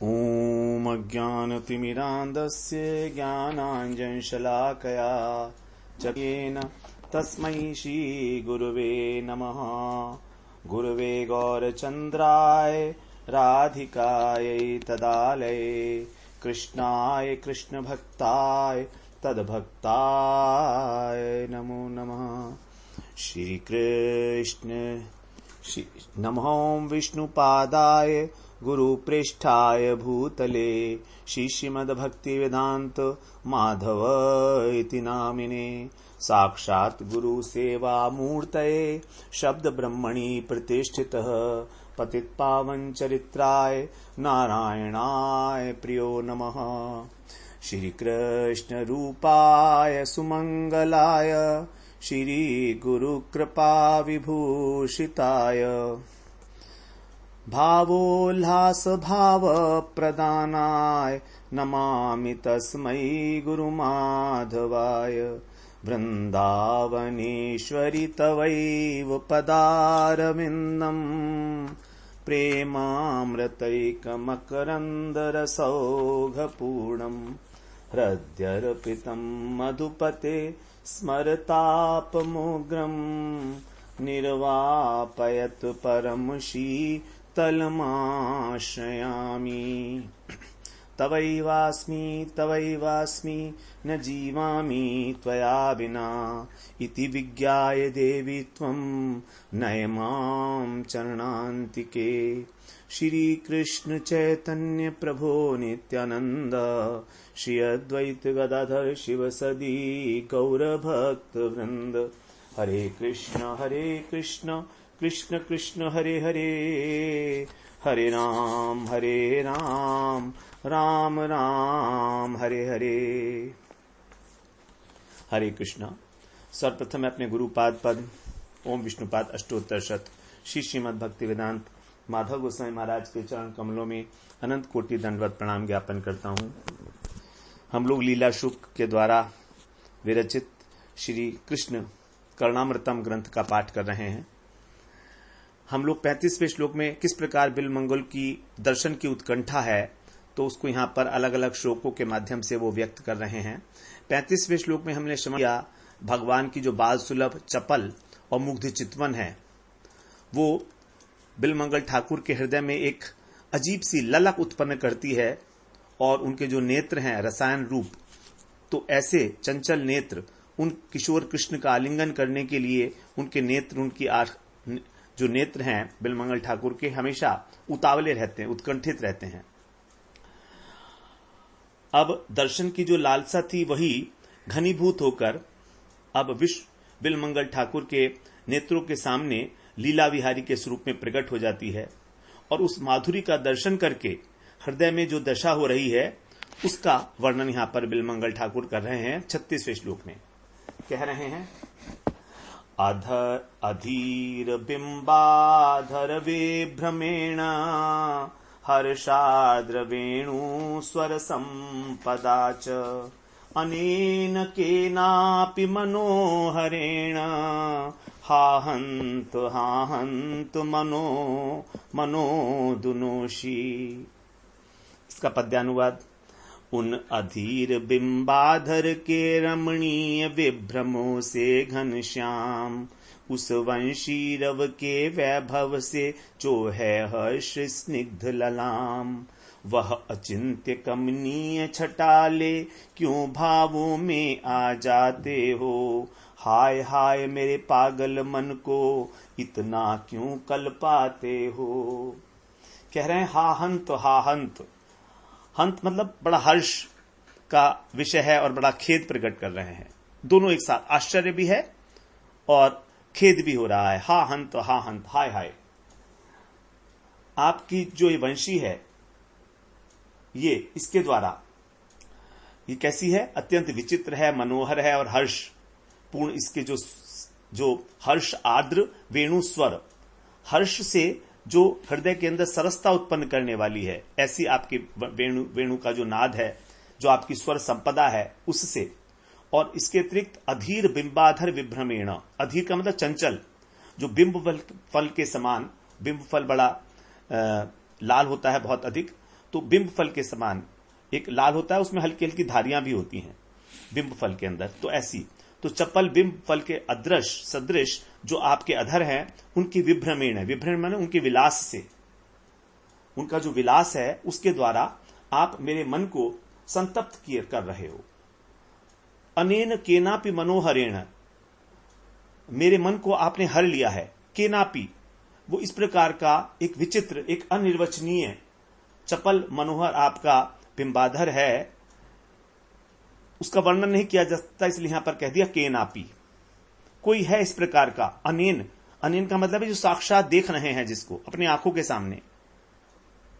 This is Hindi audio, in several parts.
ॐ अज्ञानतिमिरान्धस्य ज्ञानाञ्जनशलाकया चकेन तस्मै श्रीगुरुवे नमः। गुरुवे गौरचन्द्राय राधिकायै तदालये कृष्णाय कृष्णभक्ताय तद्भक्ताय नमो नमः। श्रीकृष्ण नमो विष्णुपादाय गुरुप्रेष्ठाय भूतले श्रीमद्भक्तिवेदान्त माधव इति नामिने साक्षात् गुरुसेवामूर्तये शब्दब्रह्मणि प्रतिष्ठितः पतितपावनचरित्राय नारायणाय प्रियो नमः। श्रीकृष्णरूपाय सुमङ्गलाय श्रीगुरुकृपाविभूषिताय भावोल्लासभावप्रदानाय नमामि तस्मै गुरुमाधवाय। वृन्दावनेश्वरि तवैव पदारविन्दम् प्रेमामृतैकमकरन्दरसौघपूर्णम् हृद्यर्पितं मधुपते स्मरतापमुग्रम् निर्वापयत् परम शीतलमाश्रयामि। तवैवास्मि न जीवामि त्वया विना इति विज्ञाय देवी त्वं नय मां चरणान्तिके। श्री कृष्ण चैतन्य प्रभो नित्यानंद श्री अद्वैत गदाधर शिवसदी गौरभक्त वृंद। हरे कृष्ण कृष्ण कृष्ण हरे हरे, हरे राम राम राम हरे हरे। हरे कृष्ण। सर्वप्रथम मैं अपने गुरुपाद पद ओम विष्णुपाद अष्टोत्तर शत श्री श्रीमद् भक्ति वेदांत माधव गोस्वामी महाराज के चरण कमलों में अनंत कोटि दंडवत प्रणाम ज्ञापन करता हूँ। हम लोग लीला शुक के द्वारा विरचित श्री कृष्ण कर्णामृतम ग्रंथ का पाठ कर रहे हैं। हम लोग 35वें श्लोक में किस प्रकार बिल्वमंगल की दर्शन की उत्कंठा है तो उसको यहाँ पर अलग अलग श्लोकों के माध्यम से वो व्यक्त कर रहे हैं। 35वें श्लोक में हमने श्रवण किया भगवान की जो बाल सुलभ चपल और मुग्ध चितवन है वो बिल्वमंगल ठाकुर के हृदय में एक अजीब सी ललक उत्पन्न करती है और उनके जो नेत्र हैं रसायन रूप, तो ऐसे चंचल नेत्र उन किशोर कृष्ण का आलिंगन करने के लिए उनके नेत्र उनकी जो नेत्र हैं बिल्वमंगल ठाकुर के हमेशा उतावले रहते हैं, उत्कंठित रहते हैं। अब दर्शन की जो लालसा थी वही घनीभूत होकर अब बिल्वमंगल ठाकुर के नेत्रों के सामने लीला विहारी के स्वरूप में प्रकट हो जाती है और उस माधुरी का दर्शन करके हृदय में जो दशा हो रही है उसका वर्णन यहां पर बिल्वमंगल ठाकुर कर रहे हैं। 36वें श्लोक में कह रहे हैं अधीर बिंबाधर विभ्रमेण हर्षाद्र वेणु स्वर संपदा च अनेन केनापि मनोहरेण हाहंत मनो दुनोषी। इसका पद्यानुवाद उन अधीर बिंबाधर के रमणीय विभ्रमों से घनश्याम उस वंशी रव के वैभव से जो है हर्ष स्निग्ध ललाम। वह अचिंत्य कमनीय छटाले क्यों भावों में आ जाते हो। हाय हाय मेरे पागल मन को इतना क्यों कल पाते हो। कह रहे हैं हा हंत हंत मतलब बड़ा हर्ष का विषय है और बड़ा खेद प्रकट कर रहे हैं। दोनों एक साथ, आश्चर्य भी है और खेद भी हो रहा है। हा हंत हाय हाय। आपकी जो ये वंशी है ये इसके द्वारा ये कैसी है, अत्यंत विचित्र है, मनोहर है और हर्ष पूर्ण। इसके जो हर्ष आर्द्र वेणु स्वर, हर्ष से जो हृदय के अंदर सरसता उत्पन्न करने वाली है, ऐसी आपकी वेणु का जो नाद है, जो आपकी स्वर संपदा है उससे। और इसके अतिरिक्त अधीर बिंबाधर विभ्रमेण, अधीर का मतलब चंचल, जो बिंब फल के समान, बिंब फल बड़ा लाल होता है बहुत अधिक, तो बिंब फल के समान एक लाल होता है, उसमें हल्की हल्की धारियां भी होती हैं बिंब फल के अंदर, तो ऐसी तो चपल बिंब फल के अदृश सदृश जो आपके अधर हैं उनकी विभ्रमेण है। विभ्रम माने उनके विलास से, उनका जो विलास है उसके द्वारा आप मेरे मन को संतप्त कर रहे हो। अनेन केनापि मनोहरेण, मेरे मन को आपने हर लिया है। केनापि वो इस प्रकार का एक विचित्र, एक अनिर्वचनीय चपल मनोहर आपका बिंबाधर है, उसका वर्णन नहीं किया जा सकता, इसलिए यहां पर कह दिया केनापि। कोई है इस प्रकार का। अनेन, अनेन का मतलब है जो साक्षात देख रहे हैं, जिसको अपनी आंखों के सामने।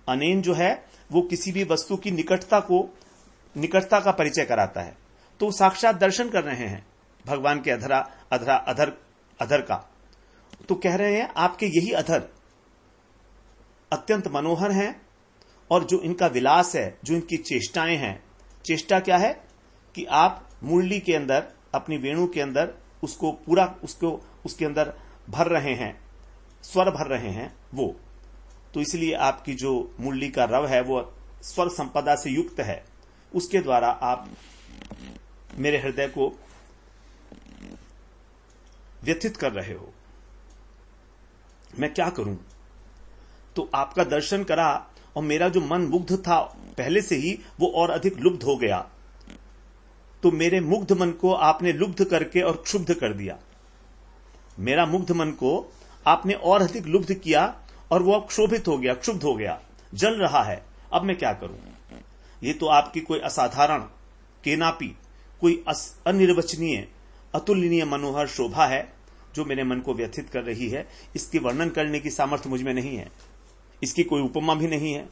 अनेन जो है वो किसी भी वस्तु की निकटता का परिचय कराता है, तो साक्षात दर्शन कर रहे हैं भगवान के अधर का। तो कह रहे हैं आपके यही अधर अत्यंत मनोहर हैं, और जो इनका विलास है, जो इनकी चेष्टाएं हैं, चेष्टा क्या है कि आप मुरली के अंदर, अपनी वेणु के अंदर उसको पूरा उसके अंदर भर रहे हैं, स्वर भर रहे हैं वो। तो इसलिए आपकी जो मुरली का रव है वो स्वर संपदा से युक्त है, उसके द्वारा आप मेरे हृदय को व्यथित कर रहे हो। मैं क्या करूं? तो आपका दर्शन करा और मेरा जो मन मुग्ध था पहले से ही, वो और अधिक लुब्ध हो गया। तो मेरे मुग्ध मन को आपने लुब्ध करके और क्षुब्ध कर दिया। मेरा मुग्ध मन को आपने और अधिक लुब्ध किया और वो अब क्षोभित हो गया, क्षुब्ध हो गया, जल रहा है। अब मैं क्या करूं? ये तो आपकी कोई असाधारण, केनापि, कोई अनिर्वचनीय, अतुलनीय मनोहर शोभा है जो मेरे मन को व्यथित कर रही है। इसके वर्णन करने की सामर्थ्य मुझ में नहीं है, इसकी कोई उपमा भी नहीं है।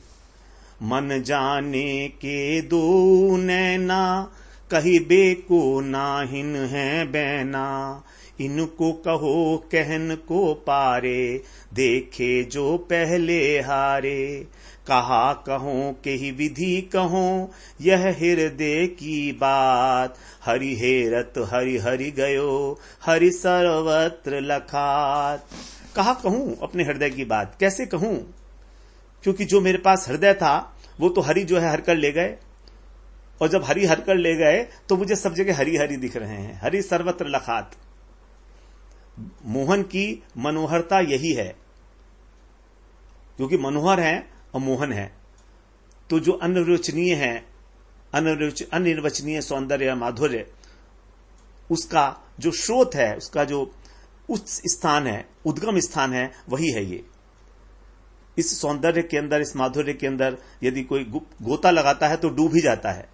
मन जाने के दो नैना, कहिबे को नाहिन है बैना। इनको कहो कहन को पारे, देखे जो पहले हारे। कहा कहो के ही विधि कहो, यह हृदय की बात। हरि हेरत हरि हरि गयो, हरि सर्वत्र लखात। कहा कहूं अपने हृदय की बात, कैसे कहूं? क्योंकि जो मेरे पास हृदय था वो तो हरि जो है हर कर ले गए, और जब हरि हर कर ले गए तो मुझे सब जगह हरि हरि दिख रहे हैं। हरि सर्वत्र लखात। मोहन की मनोहरता यही है, क्योंकि मनोहर है और मोहन है। तो जो अनिर्वचनीय है, अनिर्वचनीय सौंदर्य माधुर्य, उसका जो स्रोत है, उसका जो उच्च स्थान है, उद्गम स्थान है, वही है ये। इस सौंदर्य के अंदर, इस माधुर्य के अंदर यदि कोई गोता लगाता है तो डूब ही जाता है।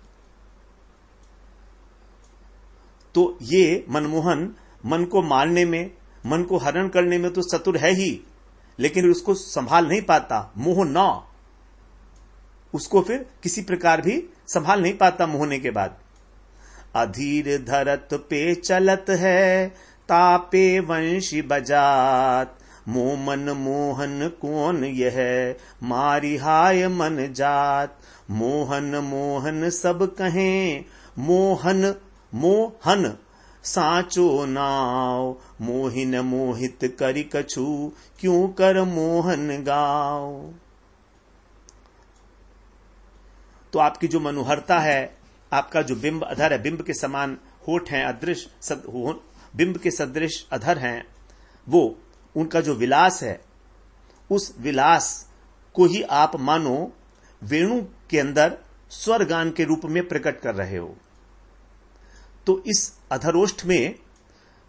तो ये मनमोहन मन को मारने में, मन को हरण करने में तो चतुर है ही, लेकिन उसको संभाल नहीं पाता। मोह न, उसको फिर किसी प्रकार भी संभाल नहीं पाता मोहने के बाद। अधीर धरत पे चलत है, तापे वंशी बजात। मोमन मोहन कौन यह, मारी हाय मन जात। मोहन मोहन सब कहें, मोहन मोहन साचो नाव। मोहिन मोहित करि कछु, क्यों कर मोहन गाओ। तो आपकी जो मनोहरता है, आपका जो बिंब अधर है, बिंब के समान होठ हैं, अदृश बिंब के सदृश अधर हैं, वो उनका जो विलास है, उस विलास को ही आप मानो वेणु के अंदर स्वर गान के रूप में प्रकट कर रहे हो। तो इस अधरोष्ठ में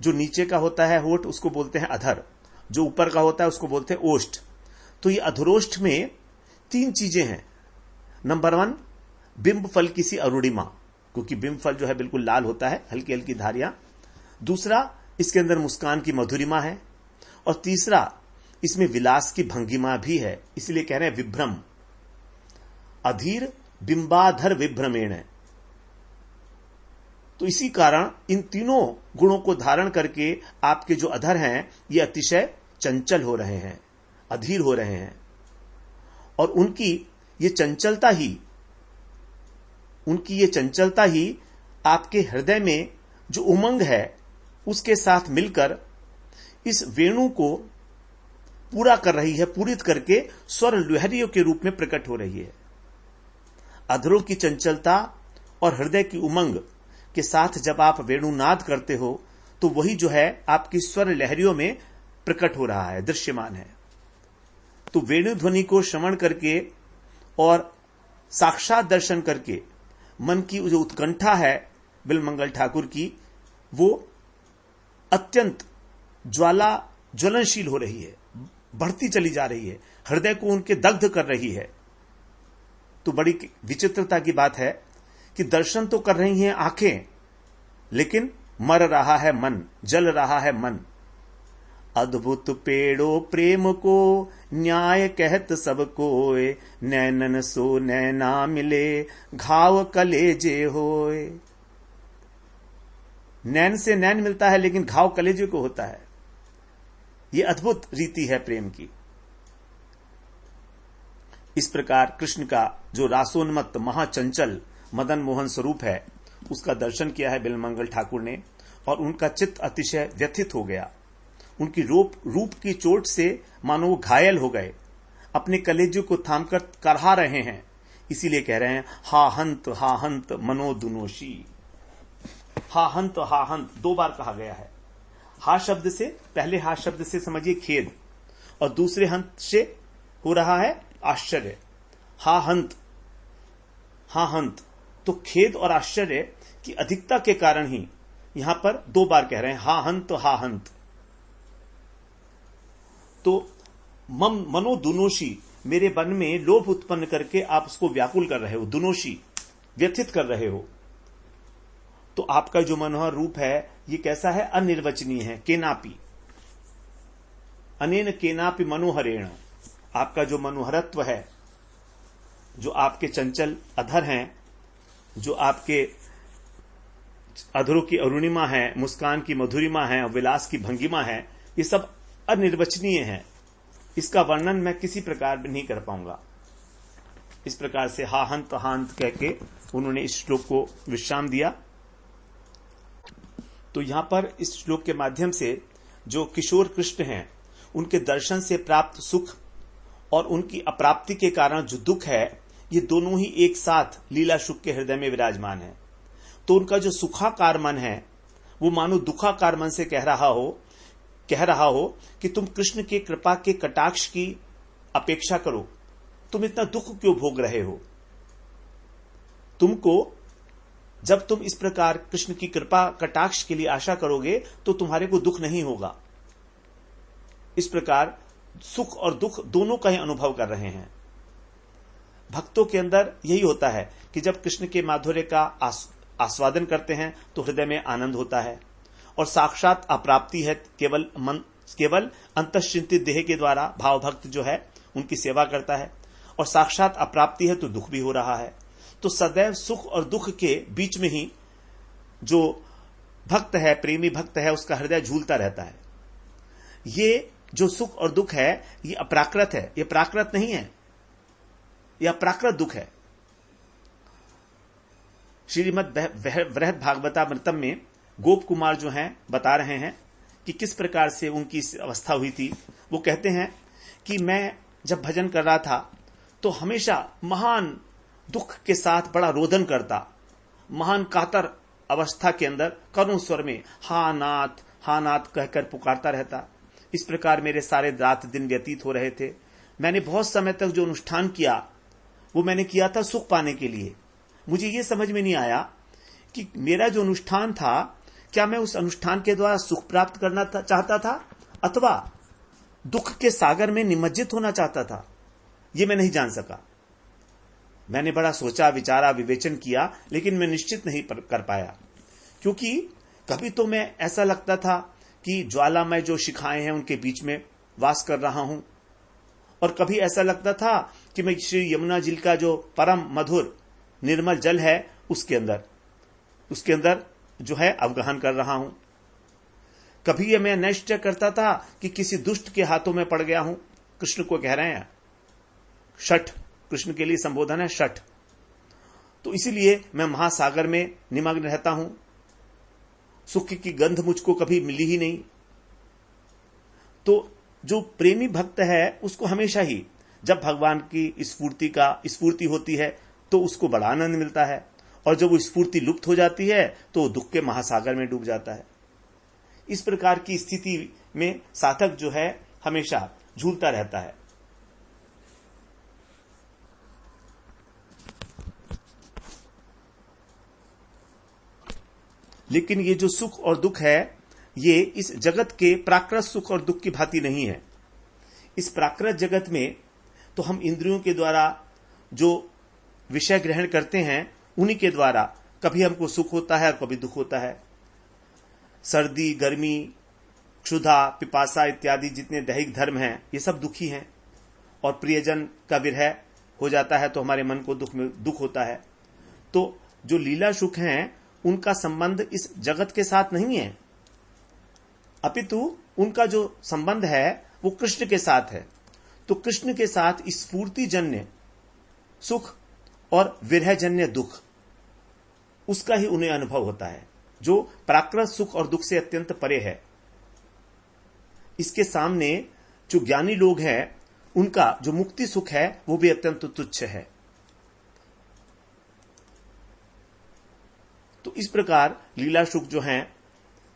जो नीचे का होता है होठ, उसको बोलते हैं अधर, जो ऊपर का होता है उसको बोलते हैं ओष्ठ। तो ये अधरोष्ठ में तीन चीजें हैं। नंबर 1, बिंब फल की सी अरुणिमा, क्योंकि बिंब फल जो है बिल्कुल लाल होता है, हल्की हल्की धारियां। दूसरा, इसके अंदर मुस्कान की मधुरिमा है। और तीसरा, इसमें विलास की भंगिमा भी है, इसलिए कह रहे हैं विभ्रम। अधीर बिंबाधर विभ्रमेण है। तो इसी कारण इन तीनों गुणों को धारण करके आपके जो अधर हैं ये अतिशय चंचल हो रहे हैं, अधीर हो रहे हैं। और उनकी ये चंचलता ही आपके हृदय में जो उमंग है उसके साथ मिलकर इस वेणु को पूरा कर रही है, पूरित करके स्वर लहरियों के रूप में प्रकट हो रही है। अधरों की चंचलता और हृदय की उमंग के साथ जब आप वेणुनाद करते हो तो वही जो है आपकी स्वर लहरियों में प्रकट हो रहा है, दृश्यमान है। तो वेणु ध्वनि को श्रवण करके और साक्षात दर्शन करके मन की जो उत्कंठा है बिल्वमंगल ठाकुर की, वो अत्यंत ज्वलनशील हो रही है, बढ़ती चली जा रही है, हृदय को उनके दग्ध कर रही है। तो बड़ी विचित्रता की बात है कि दर्शन तो कर रही हैं आंखें, लेकिन मर रहा है मन, जल रहा है मन। अद्भुत पेड़ो प्रेम को न्याय कहत सब कोय, नैनन सो नैना मिले घाव कलेजे होय। नैन से नैन मिलता है लेकिन घाव कलेजे को होता है। ये अद्भुत रीति है प्रेम की। इस प्रकार कृष्ण का जो रासोन्मत्त महाचंचल मदन मोहन स्वरूप है, उसका दर्शन किया है बिल्वमंगल ठाकुर ने, और उनका चित्त अतिशय व्यथित हो गया। उनकी रूप की चोट से मानो वो घायल हो गए, अपने कलेजे को थामकर करहा रहे हैं। इसीलिए कह रहे हैं हा हंत मनोदुनोशी। हा हंत 2 बार कहा गया है। हा शब्द से, पहले हा शब्द से समझिए खेद, और दूसरे हंत से हो रहा है आश्चर्य। हा हंत तो खेद और आश्चर्य की अधिकता के कारण ही यहां पर 2 बार कह रहे हैं हा हंत। तो मनो दुनोशी, मेरे मन में लोभ उत्पन्न करके आप उसको व्याकुल कर रहे हो, दुनोशी व्यथित कर रहे हो। तो आपका जो मनोहर रूप है ये कैसा है? अनिर्वचनीय है। केनापि अनेन केनापि मनोहरेण, आपका जो मनोहरत्व है, जो आपके चंचल अधर हैं, जो आपके अधरों की अरुणिमा है, मुस्कान की मधुरिमा है और विलास की भंगिमा है, ये सब अनिर्वचनीय है। इसका वर्णन मैं किसी प्रकार भी नहीं कर पाऊंगा। इस प्रकार से हा हंत कह के उन्होंने इस श्लोक को विश्राम दिया। तो यहां पर इस श्लोक के माध्यम से जो किशोर कृष्ण हैं, उनके दर्शन से प्राप्त सुख और उनकी अप्राप्ति के कारण जो दुख है, ये दोनों ही एक साथ लीला शुक के हृदय में विराजमान है। तो उनका जो सुखाकार मन है वो मानो दुखाकार मन से कह रहा हो कि तुम कृष्ण के कृपा के कटाक्ष की अपेक्षा करो, तुम इतना दुख क्यों भोग रहे हो? तुमको जब तुम इस प्रकार कृष्ण की कृपा कटाक्ष के लिए आशा करोगे तो तुम्हारे को दुख नहीं होगा। इस प्रकार सुख और दुख दोनों का ही अनुभव कर रहे हैं। भक्तों के अंदर यही होता है कि जब कृष्ण के माधुर्य का आस्वादन करते हैं तो हृदय में आनंद होता है, और साक्षात अप्राप्ति है केवल अंतश्चिंतित देह के द्वारा भाव भक्त जो है उनकी सेवा करता है, और साक्षात अप्राप्ति है तो दुख भी हो रहा है। तो सदैव सुख और दुख के बीच में ही जो भक्त है, प्रेमी भक्त है, उसका हृदय झूलता रहता है। ये जो सुख और दुख है ये अप्राकृत है, ये प्राकृत नहीं है, यह अप्राकृत दुख है। श्रीमद् बृहद भागवतामृतम में गोप कुमार जो हैं बता रहे हैं कि किस प्रकार से उनकी अवस्था हुई थी। वो कहते हैं कि मैं जब भजन कर रहा था तो हमेशा महान दुख के साथ बड़ा रोदन करता, महान कातर अवस्था के अंदर करुण स्वर में हा नाथ कहकर पुकारता रहता। इस प्रकार मेरे सारे रात दिन व्यतीत हो रहे थे। मैंने बहुत समय तक जो अनुष्ठान किया वो मैंने किया था सुख पाने के लिए। मुझे ये समझ में नहीं आया कि मेरा जो अनुष्ठान था, क्या मैं उस अनुष्ठान के द्वारा सुख प्राप्त करना चाहता था अथवा दुख के सागर में निमज्जित होना चाहता था। ये मैं नहीं जान सका। मैंने बड़ा सोचा, विचारा, विवेचन किया, लेकिन मैं निश्चित नहीं कर पाया। क्योंकि कभी तो मैं ऐसा लगता था कि ज्वालामय जो शिखाएं हैं उनके बीच में वास कर रहा हूं, और कभी ऐसा लगता था कि मैं श्री यमुना जी का जो परम मधुर निर्मल जल है उसके अंदर जो है अवगाहन कर रहा हूं। कभी ये मैं निश्चय करता था कि किसी दुष्ट के हाथों में पड़ गया हूं। कृष्ण को कह रहे हैं शठ, कृष्ण के लिए संबोधन है शठ। तो इसीलिए मैं महासागर में निमग्न रहता हूं। सुख की गंध मुझको कभी मिली ही नहीं। तो जो प्रेमी भक्त है उसको हमेशा ही जब भगवान की स्फूर्ति होती है तो उसको बड़ा आनंद मिलता है, और जब वो स्फूर्ति लुप्त हो जाती है तो वो दुख के महासागर में डूब जाता है। इस प्रकार की स्थिति में साधक जो है हमेशा झूलता रहता है। लेकिन ये जो सुख और दुख है, ये इस जगत के प्राकृत सुख और दुख की भांति नहीं है। इस प्राकृत जगत में तो हम इंद्रियों के द्वारा जो विषय ग्रहण करते हैं, उन्हीं के द्वारा कभी हमको सुख होता है और कभी दुख होता है। सर्दी, गर्मी, क्षुधा, पिपासा इत्यादि जितने दैहिक धर्म हैं, ये सब दुखी हैं। और प्रियजन का विरह हो जाता है तो हमारे मन को दुख होता है। तो जो लीला सुख हैं, उनका संबंध इस जगत के साथ नहीं है, अपितु उनका जो संबंध है वो कृष्ण के साथ है। तो कृष्ण के साथ स्फूर्तिजन्य सुख और विरहजन्य दुख, उसका ही उन्हें अनुभव होता है, जो प्राकृत सुख और दुख से अत्यंत परे है। इसके सामने जो ज्ञानी लोग हैं, उनका जो मुक्ति सुख है वो भी अत्यंत तुच्छ है। तो इस प्रकार लीला सुख जो हैं,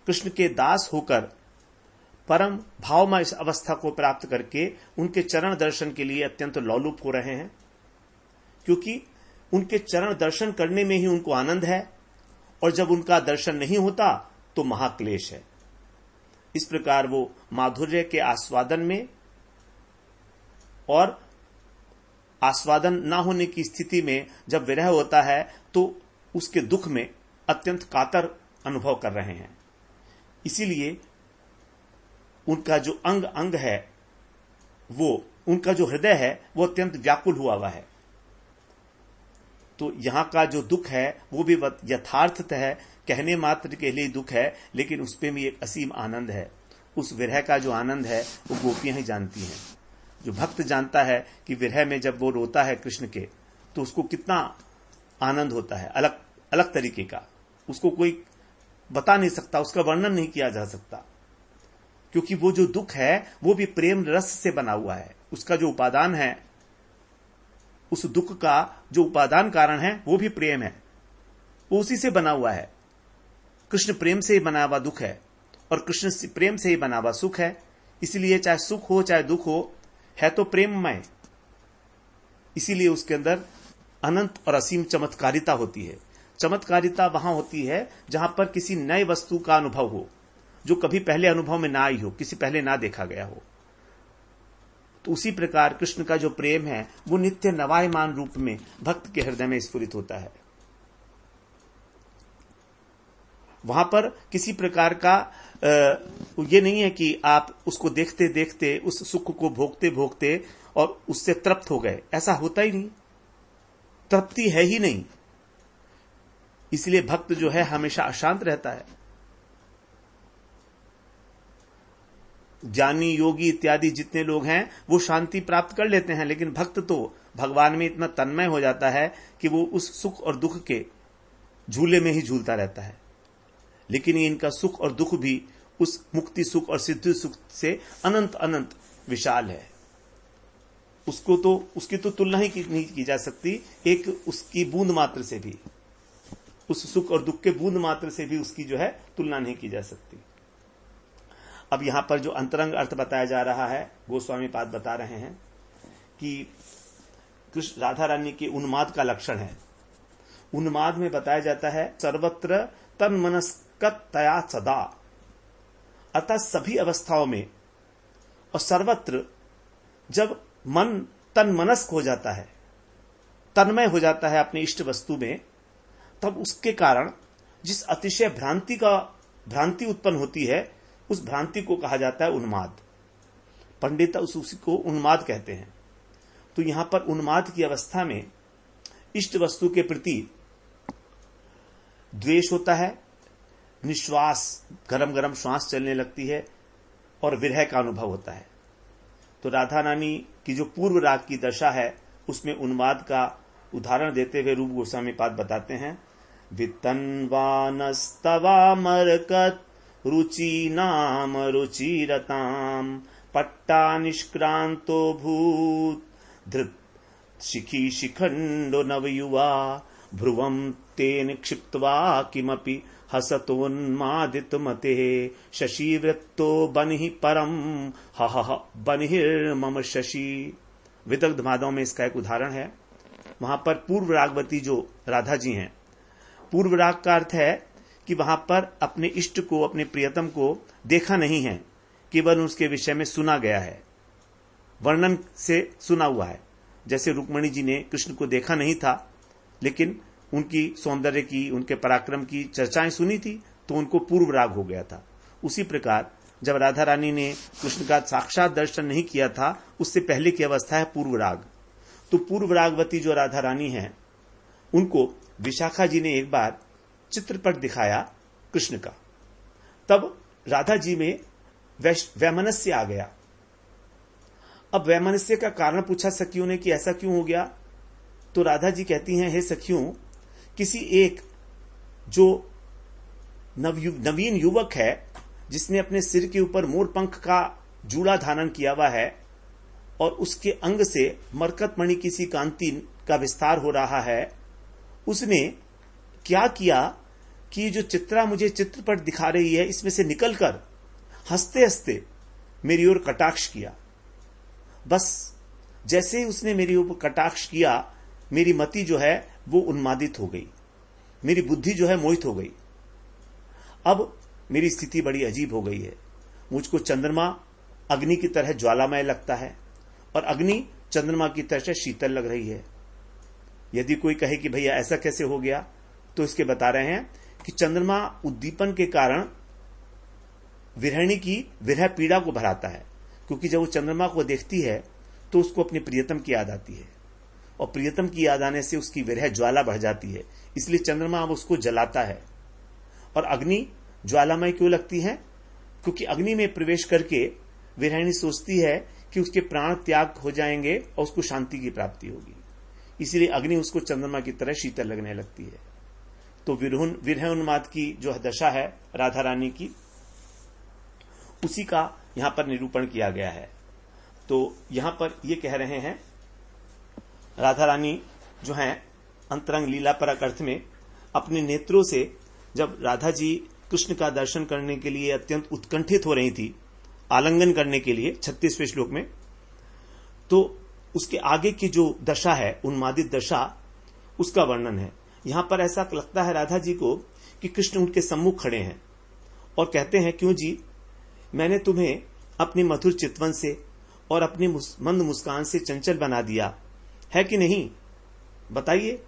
कृष्ण के दास होकर परम भावमय इस अवस्था को प्राप्त करके उनके चरण दर्शन के लिए अत्यंत लौलुप हो रहे हैं, क्योंकि उनके चरण दर्शन करने में ही उनको आनंद है, और जब उनका दर्शन नहीं होता तो महाक्लेश है। इस प्रकार वो माधुर्य के आस्वादन में और आस्वादन ना होने की स्थिति में जब विरह होता है तो उसके दुख में अत्यंत कातर अनुभव कर रहे हैं। इसीलिए उनका जो अंग अंग है, वो उनका जो हृदय है वो अत्यंत व्याकुल हुआ है। तो यहां का जो दुख है वो भी यथार्थत है, कहने मात्र के लिए दुख है, लेकिन उसमें भी एक असीम आनंद है। उस विरह का जो आनंद है वो गोपियां ही जानती हैं। जो भक्त जानता है कि विरह में जब वो रोता है कृष्ण के, तो उसको कितना आनंद होता है, अलग अलग तरीके का। उसको कोई बता नहीं सकता, उसका वर्णन नहीं किया जा सकता, क्योंकि वो जो दुख है वो भी प्रेम रस से बना हुआ है। उसका जो उपादान है, उस दुख का जो उपादान कारण है वो भी प्रेम है, वो उसी से बना हुआ है। कृष्ण प्रेम से ही बना हुआ दुख है और कृष्ण प्रेम से ही बना हुआ सुख है। इसलिए चाहे सुख हो चाहे दुख हो, है तो प्रेममय। इसीलिए उसके अंदर अनंत और असीम चमत्कारिता होती है। चमत्कारिता वहां होती है जहां पर किसी नए वस्तु का अनुभव हो, जो कभी पहले अनुभव में ना आई हो, किसी पहले ना देखा गया हो। तो उसी प्रकार कृष्ण का जो प्रेम है वो नित्य नवायमान रूप में भक्त के हृदय में स्फुरित होता है। वहां पर किसी प्रकार का ये नहीं है कि आप उसको देखते देखते, उस सुख को भोगते भोगते और उससे तृप्त हो गए, ऐसा होता ही नहीं। तृप्ति है ही नहीं। इसलिए भक्त जो है हमेशा अशांत रहता है। ज्ञानी, योगी इत्यादि जितने लोग हैं वो शांति प्राप्त कर लेते हैं, लेकिन भक्त तो भगवान में इतना तन्मय हो जाता है कि वो उस सुख और दुख के झूले में ही झूलता रहता है। लेकिन ये इनका सुख और दुख भी उस मुक्ति सुख और सिद्धि सुख से अनंत अनंत विशाल है। उसकी तो तुलना ही नहीं की जा सकती। एक उसकी बूंद मात्र से भी, उस सुख और दुख के बूंद मात्र से भी उसकी जो है तुलना नहीं की जा सकती। अब यहां पर जो अंतरंग अर्थ बताया जा रहा है, गोस्वामी पाद बता रहे हैं कि कृष्ण राधा रानी के उन्माद का लक्षण है। उन्माद में बताया जाता है सर्वत्र तन्मनस्कतया सदा, अतः सभी अवस्थाओं में और सर्वत्र जब मन तन्मनस्क हो जाता है, तन्मय हो जाता है अपनी इष्ट वस्तु में, तब उसके कारण जिस अतिशय भ्रांति उत्पन्न होती है, उस भ्रांति को कहा जाता है उन्माद। पंडित उसी को उन्माद कहते हैं। तो यहां पर उन्माद की अवस्था में इष्ट वस्तु के प्रति द्वेष होता है, निश्वास, गरम गरम श्वास चलने लगती है और विरह का अनुभव होता है। तो राधा रानी की जो पूर्व राग की दशा है, उसमें उन्माद का उदाहरण देते हुए रूप गोस्वामी पाद बताते हैं, वितन्वानस्तवा मरकत रुचि नाम रुचिरताम पट्टा निष्क्रांतो भूत शिखी शिखंडो नवयुवा भ्रुवं तेन क्षिप्त्वा किमपि हसतोन्मादित मते शशिवृत्तो बनिहि परम हह बनिर्मम शशि। विदग्ध माधव में इसका एक उदाहरण है। वहां पर पूर्व रागवती जो राधा जी हैं, पूर्व राग का अर्थ है कि वहां पर अपने इष्ट को, अपने प्रियतम को देखा नहीं है, केवल उसके विषय में सुना गया है, वर्णन से सुना हुआ है। जैसे रुक्मणी जी ने कृष्ण को देखा नहीं था, लेकिन उनकी सौंदर्य की, उनके पराक्रम की चर्चाएं सुनी थी, तो उनको पूर्व राग हो गया था। उसी प्रकार जब राधा रानी ने कृष्ण का साक्षात दर्शन नहीं किया था, उससे पहले की अवस्था है पूर्व राग। तो पूर्व रागवती जो राधा रानी है, उनको विशाखा जी ने एक बार चित्रपट दिखाया कृष्ण का। तब राधा जी में वैमनस्य आ गया। अब वैमनस्य का कारण पूछा सखियों ने कि ऐसा क्यों हो गया। तो राधा जी कहती हैं, हे सखियों, किसी एक जो नवीन युवक है, जिसने अपने सिर के ऊपर मोरपंख का जूड़ा धारण किया हुआ है और उसके अंग से मरकतमणि किसी कांति का विस्तार हो रहा है, उसने क्या किया कि जो चित्रा मुझे चित्रपट दिखा रही है, इसमें से निकलकर हंसते हंसते मेरी ओर कटाक्ष किया। बस जैसे ही उसने मेरी ऊपर कटाक्ष किया, मेरी मति जो है वो उन्मादित हो गई, मेरी बुद्धि जो है मोहित हो गई। अब मेरी स्थिति बड़ी अजीब हो गई है। मुझको चंद्रमा अग्नि की तरह ज्वालामय लगता है और अग्नि चंद्रमा की तरह से शीतल लग रही है। यदि कोई कहे कि भैया ऐसा कैसे हो गया, तो इसके बता रहे हैं कि चंद्रमा उद्दीपन के कारण विरहिणी की विरह पीड़ा को भराता है, क्योंकि जब वो चंद्रमा को देखती है तो उसको अपने प्रियतम की याद आती है, और प्रियतम की याद आने से उसकी विरह ज्वाला बढ़ जाती है। इसलिए चंद्रमा अब उसको जलाता है। और अग्नि ज्वालामय क्यों लगती है? क्योंकि अग्नि में प्रवेश करके विरहिणी सोचती है कि उसके प्राण त्याग हो जाएंगे और उसको शांति की प्राप्ति होगी, इसलिए अग्नि उसको चंद्रमा की तरह शीतल लगने लगती है। तो विरह उन्माद की जो दशा है राधा रानी की, उसी का यहां पर निरूपण किया गया है। तो यहां पर ये कह रहे हैं, राधा रानी जो है अंतरंग लीला परक अर्थ में अपने नेत्रों से, जब राधा जी कृष्ण का दर्शन करने के लिए अत्यंत उत्कंठित हो रही थी, आलिंगन करने के लिए 36वें श्लोक में, तो उसके आगे की जो दशा है, उन्मादित दशा, उसका वर्णन है। यहां पर ऐसा लगता है राधा जी को कि कृष्ण उनके सम्मुख खड़े हैं और कहते हैं, क्यों जी, मैंने तुम्हें अपनी मधुर चितवन से और अपनी मंद मुस्कान से चंचल बना दिया है कि नहीं, बताइए।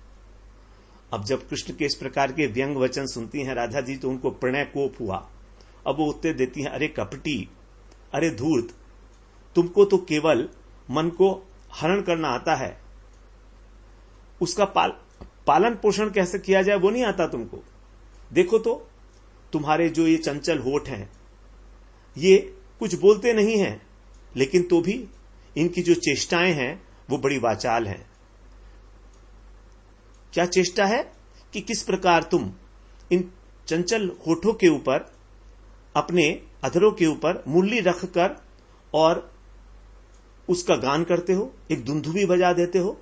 अब जब कृष्ण के इस प्रकार के व्यंग वचन सुनती हैं राधा जी, तो उनको प्रणय कोप हुआ। अब वो उत्तर देती हैं, अरे कपटी, अरे धूर्त, तुमको तो केवल मन को हरण करना आता है, उसका पालन पोषण कैसे किया जाए वो नहीं आता तुमको। देखो तो तुम्हारे जो ये चंचल होठ हैं, ये कुछ बोलते नहीं हैं, लेकिन तो भी इनकी जो चेष्टाएं हैं वो बड़ी वाचाल हैं। क्या चेष्टा है कि किस प्रकार तुम इन चंचल होठों के ऊपर, अपने अधरों के ऊपर मुरली रखकर और उसका गान करते हो, एक दुंदुभी बजा देते हो।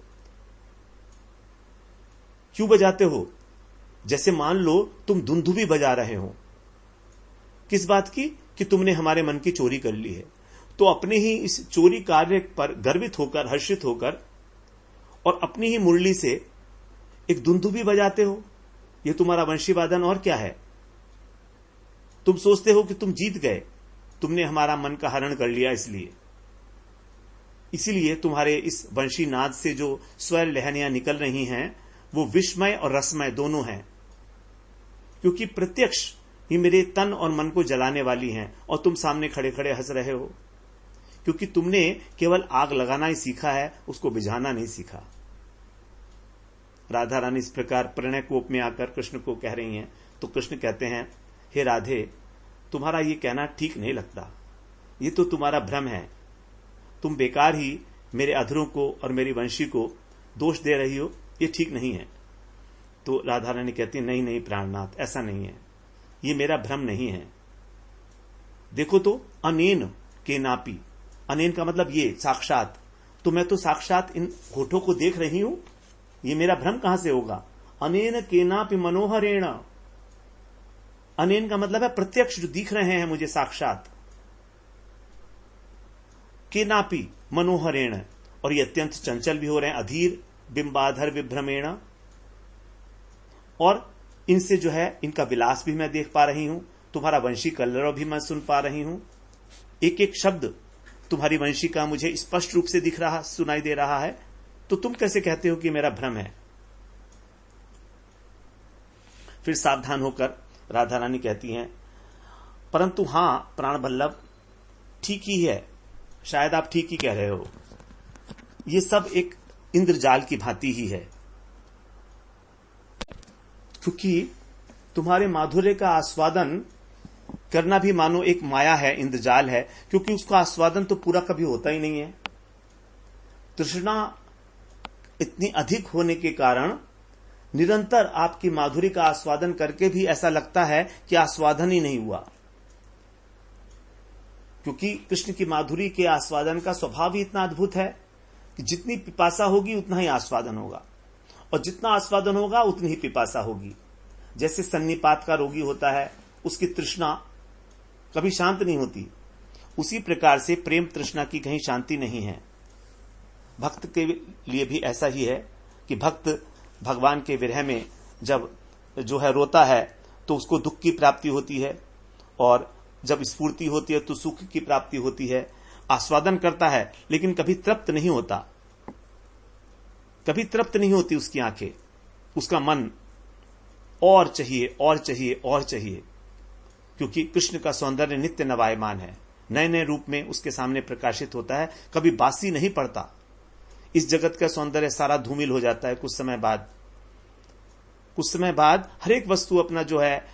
क्यों बजाते हो? जैसे मान लो तुम दुंदुभी बजा रहे हो। किस बात की? कि तुमने हमारे मन की चोरी कर ली है। तो अपने ही इस चोरी कार्य पर गर्वित होकर, हर्षित होकर, और अपनी ही मुरली से एक दुंदुभी बजाते हो। यह तुम्हारा वंशी वादन और क्या है? तुम सोचते हो कि तुम जीत गए, तुमने हमारा मन का हरण कर लिया, इसीलिए तुम्हारे इस वंशी नाद से जो स्वर लहनियां निकल रही हैं, वो विस्मय और रसमय दोनों हैं, क्योंकि प्रत्यक्ष ही मेरे तन और मन को जलाने वाली हैं, और तुम सामने खड़े खड़े हंस रहे हो, क्योंकि तुमने केवल आग लगाना ही सीखा है, उसको बुझाना नहीं सीखा। राधा रानी इस प्रकार प्रणय कोप में आकर कृष्ण को कह रही हैं। तो कृष्ण कहते हैं, हे राधे, तुम्हारा ये कहना ठीक नहीं लगता, ये तो तुम्हारा भ्रम है, तुम बेकार ही मेरे अधरों को और मेरी वंशी को दोष दे रही हो, ये ठीक नहीं है। तो राधा रानी कहती है, नहीं नहीं प्राणनाथ, ऐसा नहीं है, ये मेरा भ्रम नहीं है। देखो तो अनेन के नापी, अनेन का मतलब ये साक्षात, तो मैं तो साक्षात इन होठों को देख रही हूं, ये मेरा भ्रम कहां से होगा। अनेन केनापि मनोहरेण, अनेन का मतलब है प्रत्यक्ष, जो दिख रहे हैं मुझे साक्षात, केनापि मनोहरेण, और ये अत्यंत चंचल भी हो रहे हैं, अधीर बिंबाधर विभ्रमेण, और इनसे जो है इनका विलास भी मैं देख पा रही हूं, तुम्हारा वंशी कलरव भी मैं सुन पा रही हूं, एक एक शब्द तुम्हारी वंशी का मुझे स्पष्ट रूप से दिख रहा, सुनाई दे रहा है, तो तुम कैसे कहते हो कि मेरा भ्रम है। फिर सावधान होकर राधा रानी कहती हैं, परंतु हां प्राण बल्लभ, ठीक ही है, शायद आप ठीक ही कह रहे हो, ये सब एक इंद्रजाल की भांति ही है, क्योंकि तुम्हारे माधुर्य का आस्वादन करना भी मानो एक माया है, इंद्रजाल है, क्योंकि उसका आस्वादन तो पूरा कभी होता ही नहीं है। तृष्णा इतनी अधिक होने के कारण निरंतर आपकी माधुरी का आस्वादन करके भी ऐसा लगता है कि आस्वादन ही नहीं हुआ, क्योंकि कृष्ण की माधुरी के आस्वादन का स्वभाव ही इतना अद्भुत है कि जितनी पिपासा होगी उतना ही आस्वादन होगा, और जितना आस्वादन होगा उतनी ही पिपासा होगी। जैसे सन्निपात का रोगी होता है, उसकी तृष्णा कभी शांत नहीं होती, उसी प्रकार से प्रेम तृष्णा की कहीं शांति नहीं है। भक्त के लिए भी ऐसा ही है कि भक्त भगवान के विरह में जब जो है रोता है तो उसको दुख की प्राप्ति होती है, और जब स्फूर्ति होती है तो सुख की प्राप्ति होती है। आस्वादन करता है लेकिन कभी तृप्त नहीं होता, कभी तृप्त नहीं होती उसकी आंखें, उसका मन और चाहिए और चाहिए और चाहिए, क्योंकि कृष्ण का सौंदर्य नित्य नवायमान है, नए नए रूप में उसके सामने प्रकाशित होता है, कभी बासी नहीं पड़ता। इस जगत का सौंदर्य सारा धूमिल हो जाता है कुछ समय बाद हर एक वस्तु अपना जो है,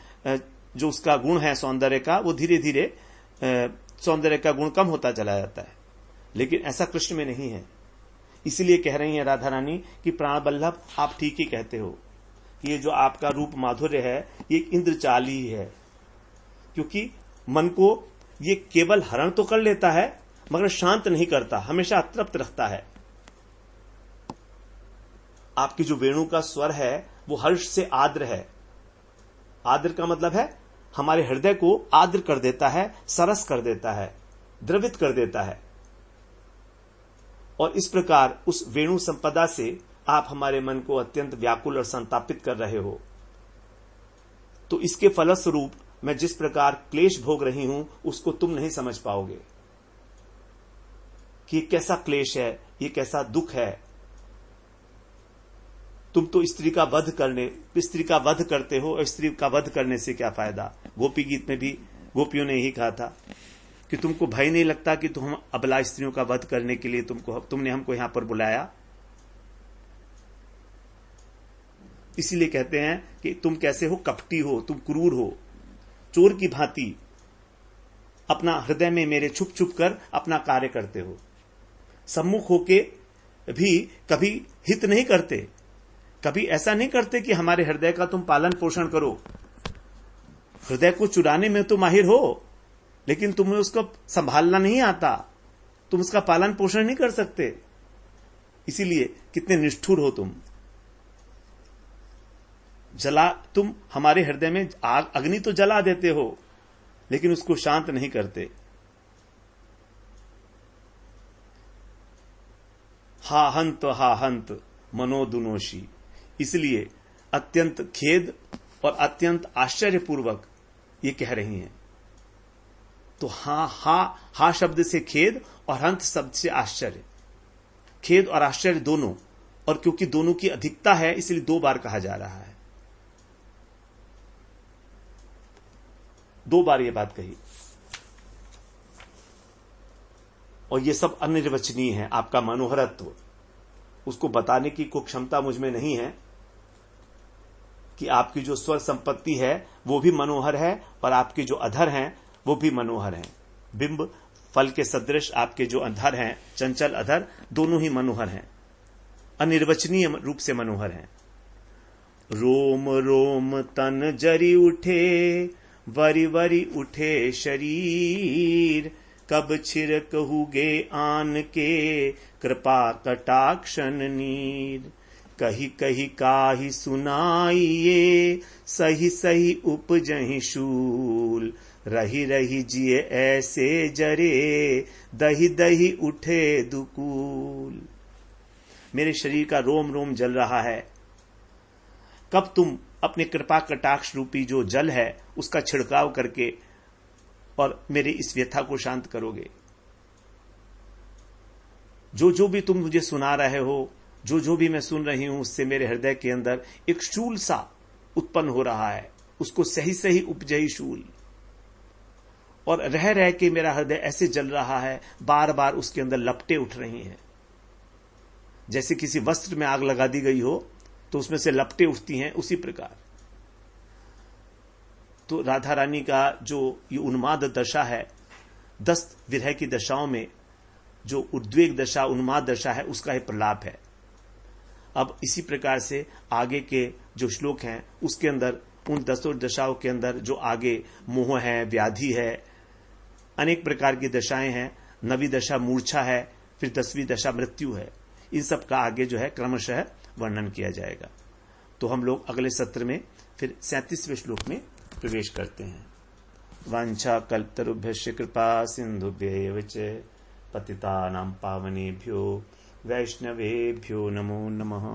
जो उसका गुण है सौंदर्य का, वो धीरे धीरे सौंदर्य का गुण कम होता चला जाता है, लेकिन ऐसा कृष्ण में नहीं है। इसीलिए कह रही हैं राधा रानी कि प्राण बल्लभ, आप ठीक ही कहते हो कि ये जो आपका रूप माधुर्य है ये एक इंद्रचाल ही है, क्योंकि मन को ये केवल हरण तो कर लेता है मगर शांत नहीं करता, हमेशा अतृप्त रखता है। आपकी जो वेणु का स्वर है वो हर्ष से आर्द्र है। आर्द्र का मतलब है हमारे हृदय को आर्द्र कर देता है, सरस कर देता है, द्रवित कर देता है, और इस प्रकार उस वेणु संपदा से आप हमारे मन को अत्यंत व्याकुल और संतापित कर रहे हो। तो इसके फलस्वरूप मैं जिस प्रकार क्लेश भोग रही हूं उसको तुम नहीं समझ पाओगे कि ये कैसा क्लेश है, ये कैसा दुख है। तुम तो स्त्री का वध करते हो, और स्त्री का वध करने से क्या फायदा। गोपी गीत में भी गोपियों ने यही कहा था कि तुमको भय नहीं लगता कि तुम अबला स्त्रियों का वध करने के लिए तुमने हमको यहां पर बुलाया। इसीलिए कहते हैं कि तुम कैसे हो, कपटी हो, तुम क्रूर हो, चोर की भांति अपना हृदय में मेरे छुप छुप कर अपना कार्य करते हो। सम्मुख होके भी कभी हित नहीं करते, कभी ऐसा नहीं करते कि हमारे हृदय का तुम पालन पोषण करो। हृदय को चुराने में तो माहिर हो, लेकिन तुम्हें उसको संभालना नहीं आता, तुम उसका पालन पोषण नहीं कर सकते। इसीलिए कितने निष्ठुर हो तुम। तुम हमारे हृदय में अग्नि तो जला देते हो, लेकिन उसको शांत नहीं करते। हा हंत मनोदुनोशी। इसलिए अत्यंत खेद और अत्यंत आश्चर्यपूर्वक ये कह रही हैं। तो हा शब्द से खेद और हंत शब्द से आश्चर्य, खेद और आश्चर्य दोनों, और क्योंकि दोनों की अधिकता है इसलिए दो बार कहा जा रहा है, दो बार ये बात कही। और ये सब अनिर्वचनीय है। आपका मनोहरत्व, उसको बताने की कोई क्षमता मुझ में नहीं है कि आपकी जो स्वर संपत्ति है वो भी मनोहर है, और आपके जो अधर हैं वो भी मनोहर हैं। बिंब फल के सदृश आपके जो अधर हैं, चंचल अधर, दोनों ही मनोहर हैं, अनिर्वचनीय रूप से मनोहर हैं। रोम रोम तन जरी उठे, वरी वरी उठे शरीर, कब छिड़कहुगे आन के कृपा कटाक्षण नीर। कही कही काहि सुनाइए सही सही उपजहि शूल। रही रही जिए ऐसे जरे दही दही उठे दुकूल। मेरे शरीर का रोम रोम जल रहा है, कब तुम अपने कृपा कटाक्ष रूपी जो जल है उसका छिड़काव करके और मेरे इस व्यथा को शांत करोगे। जो जो भी तुम मुझे सुना रहे हो, जो जो भी मैं सुन रही हूं, उससे मेरे हृदय के अंदर एक शूल सा उत्पन्न हो रहा है, उसको सही सही उपजई शूल। और रह रह के मेरा हृदय ऐसे जल रहा है, बार बार उसके अंदर लपटें उठ रही हैं। जैसे किसी वस्त्र में आग लगा दी गई हो तो उसमें से लपटें उठती हैं, उसी प्रकार। तो राधा रानी का जो ये उन्माद दशा है, 10 विरह की दशाओं में जो उद्वेग दशा, उन्माद दशा है, उसका ही प्रलाप है। अब इसी प्रकार से आगे के जो श्लोक हैं उसके अंदर, उन 10 दशाओं के अंदर जो आगे मोह है, व्याधि है, अनेक प्रकार की दशाएं हैं। 9वीं दशा मूर्छा है, फिर 10वीं दशा मृत्यु है। इन सब का आगे जो है क्रमशः वर्णन किया जाएगा। तो हम लोग अगले सत्र में फिर 37वें श्लोक में प्रवेश करते हैं। वांछा कल्पतरुभ्यश्च कृपा सिन्धुभ्यैव च पतितानां पावनेभ्यो वैष्णवेभ्यो नमो नमः।